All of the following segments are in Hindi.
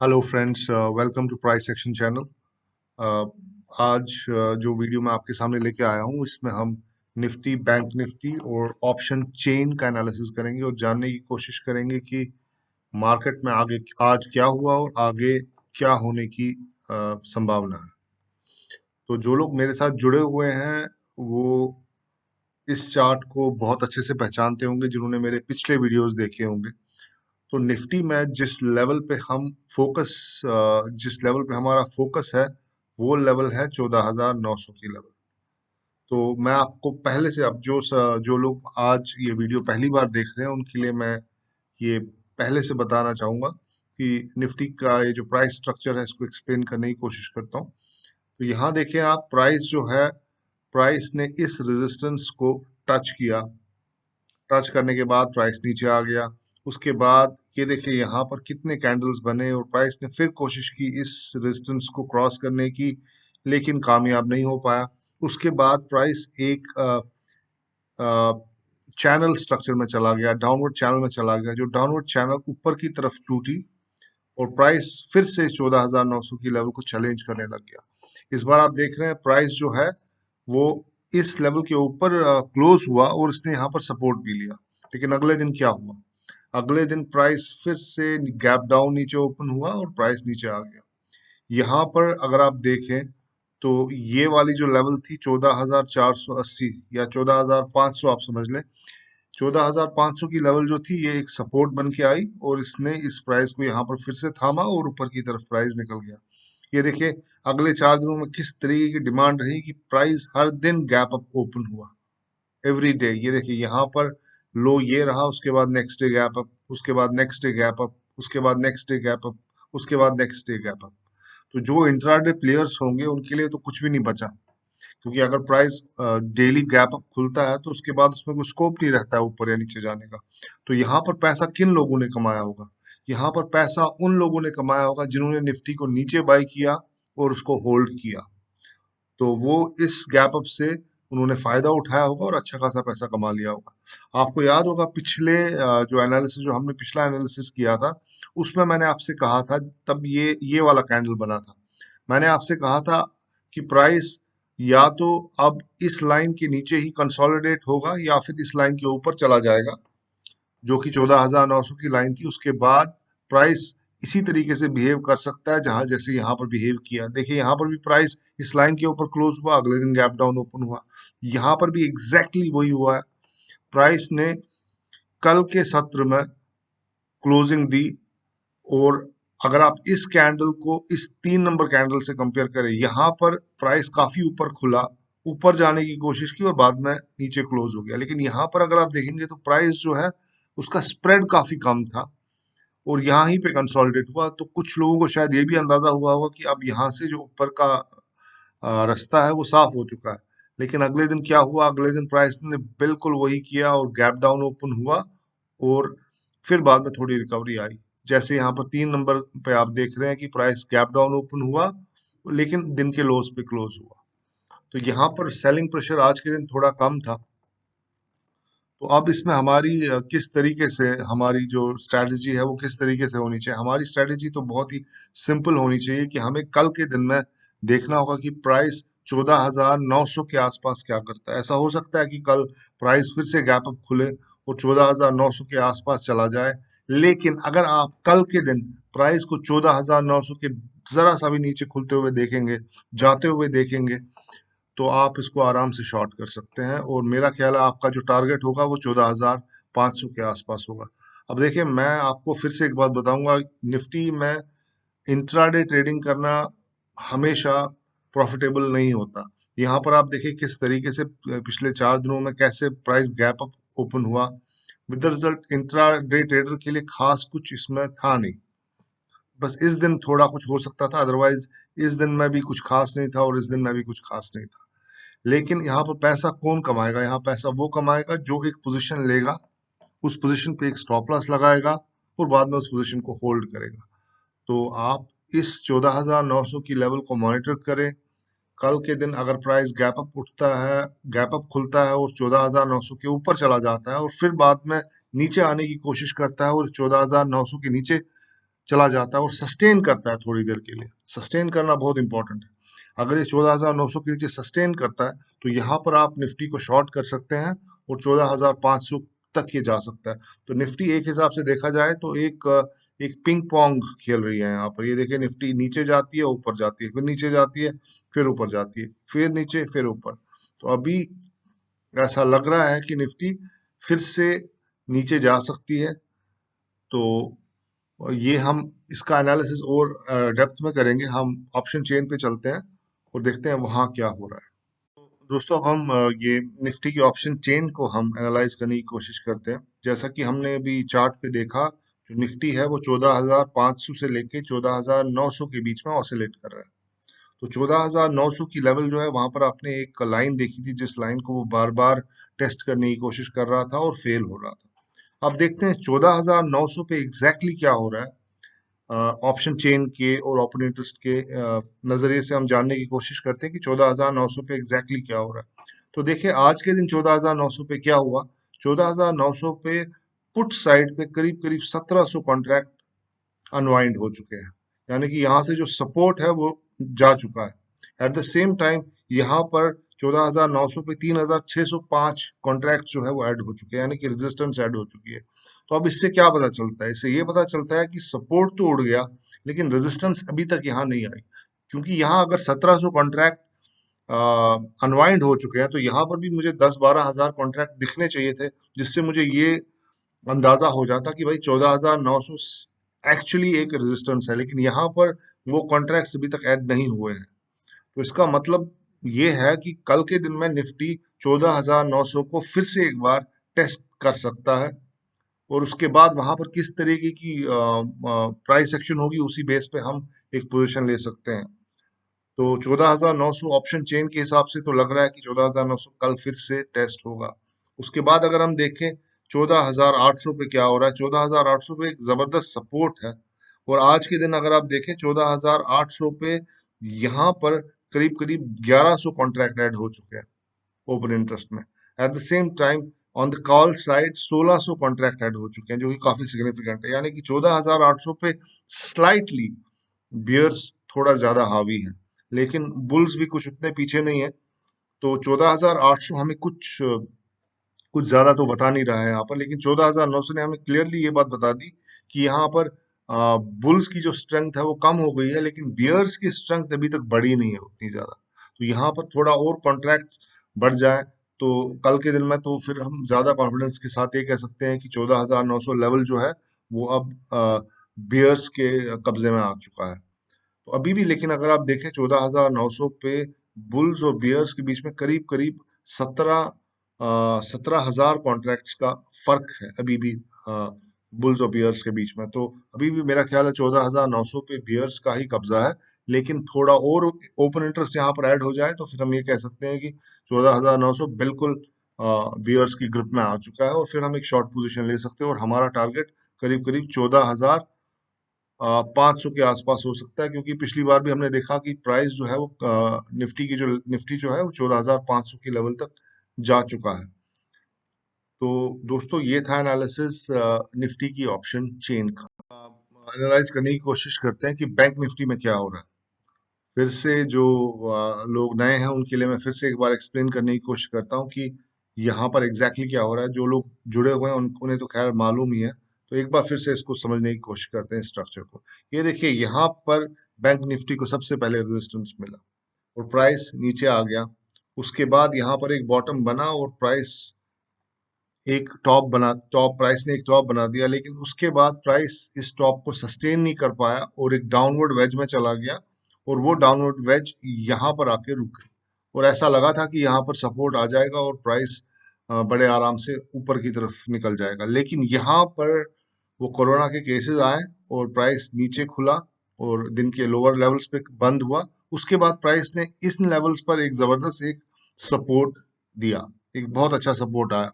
Hello friends, welcome to price action channel. आज जो वीडियो मैं आपके सामने लेके आया हूँ इसमें हम निफ्टी, बैंक निफ्टी और ऑप्शन चेन का एनालिसिस करेंगे और जानने की कोशिश करेंगे कि मार्केट में आगे आज क्या हुआ और आगे क्या होने की संभावना है। तो जो लोग मेरे साथ जुड़े हुए हैं वो इस चार्ट को बहुत अच्छे से पहचानते होंगे, जिन्होंने मेरे पिछले वीडियोस देखे होंगे। तो निफ्टी में जिस लेवल पे हमारा फोकस है वो लेवल है 14,900 की लेवल। तो मैं आपको पहले से अब जो लोग आज ये वीडियो पहली बार देख रहे हैं उनके लिए मैं ये पहले से बताना चाहूंगा कि निफ्टी का ये जो प्राइस स्ट्रक्चर है इसको एक्सप्लेन करने की कोशिश करता हूँ। तो यहाँ देखें आप, प्राइस जो है, प्राइस ने इस रेजिस्टेंस को टच किया। टच करने के बाद प्राइस नीचे आ गया। उसके बाद ये देखिए यहाँ पर कितने कैंडल्स बने और प्राइस ने फिर कोशिश की इस रेजिस्टेंस को क्रॉस करने की, लेकिन कामयाब नहीं हो पाया। उसके बाद प्राइस एक चैनल स्ट्रक्चर में चला गया, डाउनवर्ड चैनल में चला गया, जो डाउनवर्ड चैनल ऊपर की तरफ टूटी और प्राइस फिर से 14,900 की लेवल को चैलेंज करने लग गया। इस बार आप देख रहे हैं प्राइस जो है वो इस लेवल के ऊपर क्लोज हुआ और इसने यहाँ पर सपोर्ट भी लिया। लेकिन अगले दिन क्या हुआ? अगले दिन प्राइस फिर से गैप डाउन नीचे ओपन हुआ और प्राइस नीचे आ गया। यहाँ पर अगर आप देखें तो ये वाली जो लेवल थी 14,480 या 14,500 आप समझ लें, 14,500 की लेवल जो थी ये एक सपोर्ट बन के आई और इसने इस प्राइस को यहाँ पर फिर से थामा और ऊपर की तरफ प्राइस निकल गया। ये देखिए अगले 4 दिनों में किस तरीके की डिमांड रही कि प्राइस हर दिन गैप अप ओपन हुआ, एवरी डे। ये देखिए यहाँ पर लो ये रहा, उसके बाद नेक्स्ट डे गैप अप, उसके बाद नेक्स्ट डे गैप अप, उसके बाद नेक्स्ट डे गैप अप, उसके बाद नेक्स्ट डे गैप अप। तो जो इंट्राडे प्लेयर्स होंगे उनके लिए तो कुछ भी नहीं बचा, क्योंकि अगर प्राइस डेली गैप अप खुलता है तो उसके बाद उसमें कोई स्कोप नहीं रहता है ऊपर या नीचे जाने का। तो यहाँ पर पैसा किन लोगों ने कमाया होगा? यहाँ पर पैसा उन लोगों ने कमाया होगा जिन्होंने निफ्टी को नीचे बाई किया और उसको होल्ड किया। तो वो इस गैप अप से उन्होंने फायदा उठाया होगा और अच्छा खासा पैसा कमा लिया होगा। आपको याद होगा पिछले जो हमने पिछला एनालिसिस किया था उसमें मैंने आपसे कहा था, तब ये वाला कैंडल बना था। मैंने आपसे कहा था कि प्राइस या तो अब इस लाइन के नीचे ही कंसोलिडेट होगा या फिर इस लाइन के ऊपर चला जाएगा, जो कि 14,900 की लाइन थी। उसके बाद प्राइस इसी तरीके से बिहेव कर सकता है जहां जैसे यहाँ पर बिहेव किया। देखिए यहाँ पर भी प्राइस इस लाइन के ऊपर क्लोज हुआ, अगले दिन गैप डाउन ओपन हुआ। यहाँ पर भी एग्जैक्टली वही हुआ है। प्राइस ने कल के सत्र में क्लोजिंग दी और अगर आप इस कैंडल को इस 3 नंबर कैंडल से कंपेयर करें, यहाँ पर प्राइस काफी ऊपर खुला, ऊपर जाने की कोशिश की और बाद में नीचे क्लोज हो गया। लेकिन यहाँ पर अगर आप देखेंगे तो प्राइस जो है उसका स्प्रेड काफी कम था और यहाँ ही पे कंसोलिडेट हुआ। तो कुछ लोगों को शायद ये भी अंदाजा हुआ होगा कि अब यहाँ से जो ऊपर का रास्ता है वो साफ हो चुका है। लेकिन अगले दिन क्या हुआ? अगले दिन प्राइस ने बिल्कुल वही किया और गैप डाउन ओपन हुआ और फिर बाद में थोड़ी रिकवरी आई। जैसे यहाँ पर 3 नंबर पे आप देख रहे हैं कि प्राइस गैप डाउन ओपन हुआ लेकिन दिन के लोज पे क्लोज हुआ। तो यहाँ पर सेलिंग प्रेशर आज के दिन थोड़ा कम था। तो अब इसमें हमारी किस तरीके से हमारी जो स्ट्रैटेजी है वो किस तरीके से होनी चाहिए? हमारी स्ट्रैटेजी तो बहुत ही सिंपल होनी चाहिए कि हमें कल के दिन में देखना होगा कि प्राइस 14,900 के आसपास क्या करता है। ऐसा हो सकता है कि कल प्राइस फिर से गैप अप खुले और 14,900 के आसपास चला जाए। लेकिन अगर आप कल के दिन प्राइस को 14,900 के जरा सा भी नीचे खुलते हुए देखेंगे, जाते हुए देखेंगे, तो आप इसको आराम से शॉर्ट कर सकते हैं और मेरा ख्याल है आपका जो टारगेट होगा वो 14,500 के आसपास होगा। अब देखिए मैं आपको फिर से एक बात बताऊंगा, निफ्टी में इंट्राडे ट्रेडिंग करना हमेशा प्रॉफिटेबल नहीं होता। यहाँ पर आप देखिए किस तरीके से पिछले 4 दिनों में कैसे प्राइस गैप अप ओपन हुआ। With the result intraday trader के लिए खास कुछ इसमें था नहीं। बस इस दिन थोड़ा कुछ हो सकता था, अदरवाइज इस दिन में भी कुछ खास नहीं था और इस दिन में भी कुछ खास नहीं था। लेकिन यहाँ पर पैसा कौन कमाएगा? यहाँ पैसा वो कमाएगा जो एक पोजीशन लेगा, उस पोजीशन पे एक स्टॉप लॉस लगाएगा और बाद में उस पोजीशन को होल्ड करेगा। तो आप इस 14,900 की लेवल को मॉनिटर करें। कल के दिन अगर प्राइस गैप अप उठता है, गैप अप खुलता है और 14,900 के ऊपर चला जाता है और फिर बाद में नीचे आने की कोशिश करता है और 14,900 के नीचे चला जाता है और सस्टेन करता है थोड़ी देर के लिए। सस्टेन करना बहुत इंपॉर्टेंट है। अगर ये 14,900 के नीचे सस्टेन करता है तो यहाँ पर आप निफ्टी को शॉर्ट कर सकते हैं और 14,500 तक ये जा सकता है। तो निफ्टी एक हिसाब से देखा जाए तो एक पिंग पोंग खेल रही है यहाँ पर। ये देखिए निफ्टी नीचे जाती है, ऊपर जाती है, फिर नीचे जाती है, फिर ऊपर जाती है, फिर नीचे, फिर ऊपर। तो अभी ऐसा लग रहा है कि निफ्टी फिर से नीचे जा सकती है। तो ये हम इसका एनालिसिस और डेप्थ में करेंगे। हम ऑप्शन चेन पे चलते हैं और देखते हैं वहाँ क्या हो रहा है। तो दोस्तों अब हम ये निफ्टी की ऑप्शन चेन को हम एनालाइज करने की कोशिश करते हैं। जैसा कि हमने अभी चार्ट पे देखा, जो निफ्टी है वो 14,500 से लेके 14,900 के बीच में ऑसिलेट कर रहा है। तो 14,900 की लेवल जो है वहां पर आपने एक लाइन देखी थी, जिस लाइन को वो बार बार टेस्ट करने की कोशिश कर रहा था और फेल हो रहा था। अब देखते हैं 14,900 पे एग्जैक्टली क्या हो रहा है। ऑप्शन चेन के और ओपन इंटरेस्ट के नजरिए से हम जानने की कोशिश करते हैं कि 14,900 पे एग्जैक्टली क्या हो रहा है। तो देखिए आज के दिन 14,900 पे क्या हुआ। 14,900 पे पुट साइड पे करीब करीब 1,700 कॉन्ट्रैक्ट अनवाइंड हो चुके हैं। यानी कि यहाँ से जो सपोर्ट है वो जा चुका है। एट द सेम टाइम यहाँ पर 14,900 पे 3,605 कॉन्ट्रैक्ट जो है वो ऐड हो चुके हैं, यानी कि रेजिस्टेंस ऐड हो चुकी है। तो अब इससे क्या पता चलता है? इससे ये पता चलता है कि सपोर्ट तो उड़ गया लेकिन रेजिस्टेंस अभी तक यहाँ नहीं आई। क्योंकि यहाँ अगर 1,700 कॉन्ट्रैक्ट अनवाइंड हो चुके हैं तो यहाँ पर भी मुझे 10-12 हज़ार कॉन्ट्रैक्ट दिखने चाहिए थे, जिससे मुझे ये अंदाजा हो जाता कि भाई 14,900 एक्चुअली एक रेजिस्टेंस है। लेकिन यहाँ पर वो कॉन्ट्रैक्ट्स अभी तक ऐड नहीं हुए हैं। तो इसका मतलब ये है कि कल के दिन में निफ्टी 14,900 को फिर से एक बार टेस्ट कर सकता है और उसके बाद वहां पर किस तरीके की प्राइस एक्शन होगी उसी बेस पे हम एक पोजीशन ले सकते हैं। तो 14,900 ऑप्शन चेन के हिसाब से तो लग रहा है कि 14,900 कल फिर से टेस्ट होगा। उसके बाद अगर हम देखें 14,800 पे क्या हो रहा है, 14,800 पे एक जबरदस्त सपोर्ट है। और आज के दिन अगर आप देखें 14,800 पे यहाँ पर करीब करीब 1,100 कॉन्ट्रैक्ट ऐड हो चुके हैं ओपन इंटरेस्ट में। At the same time on the call side 1,600 contract add हो चुके हैं, जो कि काफी सिग्निफिकेंट है। यानी कि 14,800 पे स्लाइटली बियर्स थोड़ा ज्यादा हावी हैं, लेकिन बुल्स भी कुछ उतने पीछे नहीं है। तो 14,800 हमें कुछ ज्यादा तो बता नहीं रहा है यहाँ पर, लेकिन 14,900 ने हमें क्लियरली ये बात बता दी कि यहाँ पर बुल्स की जो स्ट्रेंथ है वो कम हो गई है, लेकिन बियर्स की स्ट्रेंथ अभी तक बढ़ी नहीं है उतनी ज्यादा। तो यहाँ पर थोड़ा और कॉन्ट्रैक्ट बढ़ जाए तो कल के दिन में तो फिर हम ज्यादा कॉन्फिडेंस के साथ ये कह सकते हैं कि 14,900 लेवल जो है वो अब बियर्स के कब्जे में आ चुका है। तो अभी भी लेकिन अगर आप देखें 14,900 पे बुल्स और बियर्स के बीच में करीब करीब 17,000 कॉन्ट्रैक्ट्स का फर्क है अभी भी बुल्स और बियर्स के बीच में। तो अभी भी मेरा ख्याल है 14,900 पे बियर्स का ही कब्जा है। लेकिन थोड़ा और ओपन इंटरेस्ट यहाँ पर ऐड हो जाए तो फिर हम ये कह सकते हैं कि 14,900 बिल्कुल बियर्स की ग्रिप में आ चुका है और फिर हम एक शॉर्ट पोजीशन ले सकते हैं और हमारा टारगेट करीब करीब 14,500 के आसपास हो सकता है। क्योंकि पिछली बार भी हमने देखा कि प्राइस जो है वो निफ्टी जो है वो 14,500 के लेवल तक जा चुका है। तो दोस्तों ये था एनालिसिस निफ्टी की ऑप्शन चेन का। एनालाइज करने की कोशिश करते हैं कि बैंक निफ्टी में क्या हो रहा है। फिर से जो लोग नए हैं उनके लिए मैं फिर से एक बार एक्सप्लेन करने की कोशिश करता हूँ कि यहाँ पर एग्जैक्टली क्या हो रहा है। जो लोग जुड़े हुए हैं उन्हें तो खैर मालूम ही है। तो एक बार फिर से इसको समझने की कोशिश करते हैं स्ट्रक्चर को। ये देखिए यहाँ पर बैंक निफ्टी को सबसे पहले रेजिस्टेंस मिला और प्राइस नीचे आ गया। उसके बाद यहाँ पर एक बॉटम बना और प्राइस एक टॉप प्राइस ने एक टॉप बना दिया, लेकिन उसके बाद प्राइस इस टॉप को सस्टेन नहीं कर पाया और एक डाउनवर्ड वेज में चला गया और वो डाउनवर्ड वेज यहाँ पर आके रुक गई। और ऐसा लगा था कि यहाँ पर सपोर्ट आ जाएगा और प्राइस बड़े आराम से ऊपर की तरफ निकल जाएगा। लेकिन यहाँ पर वो कोरोना के केसेस आए और प्राइस नीचे खुला और दिन के लोअर लेवल्स पे बंद हुआ। उसके बाद प्राइस ने इन लेवल्स पर एक जबरदस्त एक सपोर्ट दिया, एक बहुत अच्छा सपोर्ट आया।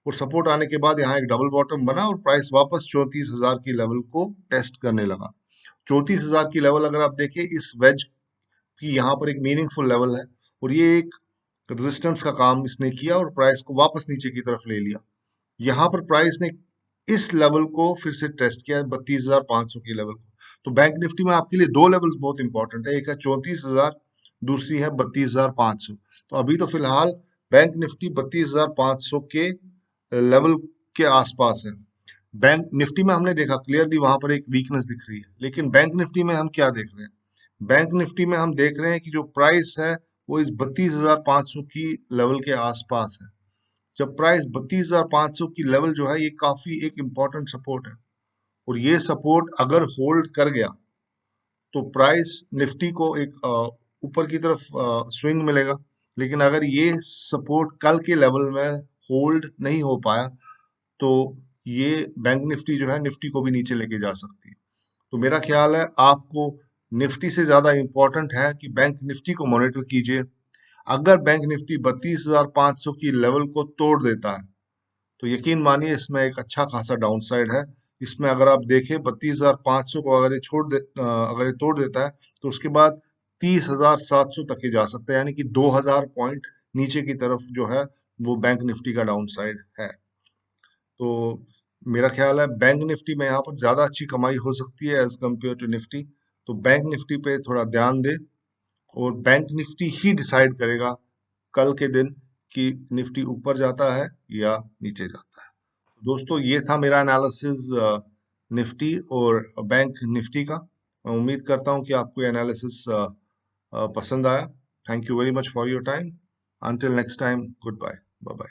और सपोर्ट आने के बाद यहाँ एक डबल बॉटम बना और प्राइस वापस 34,000 की लेवल को टेस्ट करने लगा। 34,000 की लेवल अगर आप देखिए इस वेज की यहाँ पर एक मीनिंगफुल लेवल है और ये एक रेजिस्टेंस का काम इसने किया और प्राइस को वापस नीचे की तरफ ले लिया। यहाँ पर प्राइस ने इस लेवल को फिर से टेस्ट किया 32,500 की लेवल को। तो बैंक निफ्टी में आपके लिए दो लेवल्स बहुत इंपॉर्टेंट है, एक है 34,000, दूसरी है 32,500। तो अभी तो फिलहाल बैंक निफ्टी 32,500 के लेवल के आसपास है। बैंक निफ्टी में हमने देखा क्लियरली वहां पर एक वीकनेस दिख रही है, लेकिन बैंक निफ्टी में हम क्या देख रहे हैं? बैंक निफ्टी में हम देख रहे हैं कि जो प्राइस है वो इस 32,500 की लेवल के आसपास है। जब प्राइस 32,500 की लेवल जो है ये काफी एक इम्पॉर्टेंट सपोर्ट है, और ये सपोर्ट अगर होल्ड कर गया तो प्राइस निफ्टी को एक ऊपर की तरफ स्विंग मिलेगा। लेकिन अगर ये सपोर्ट कल के लेवल में होल्ड नहीं हो पाया तो ये बैंक निफ्टी जो है निफ्टी को भी नीचे लेके जा सकती है। तो मेरा ख्याल है आपको निफ्टी से ज्यादा इम्पोर्टेंट है कि बैंक निफ्टी को मॉनिटर कीजिए। अगर बैंक निफ्टी 32,500 की लेवल को तोड़ देता है तो यकीन मानिए इसमें एक अच्छा खासा डाउन साइड है। इसमें अगर आप देखें 32,500 को अगर ये अगर ये तोड़ देता है तो उसके बाद 30,700 तक ही जा सकता है, यानी कि 2,000 पॉइंट नीचे की तरफ जो है वो बैंक निफ्टी का डाउन साइड है। तो मेरा ख्याल है बैंक निफ्टी में यहाँ पर ज्यादा अच्छी कमाई हो सकती है एज कम्पेयर टू निफ्टी। तो बैंक निफ्टी पे थोड़ा ध्यान दे, और बैंक निफ्टी ही डिसाइड करेगा कल के दिन कि निफ्टी ऊपर जाता है या नीचे जाता है। दोस्तों ये था मेरा एनालिसिस निफ्टी और बैंक निफ्टी का। मैं उम्मीद करता हूँ कि आपको ये एनालिसिस पसंद आया। Thank you very much for your time. Until next time, goodbye. Bye bye.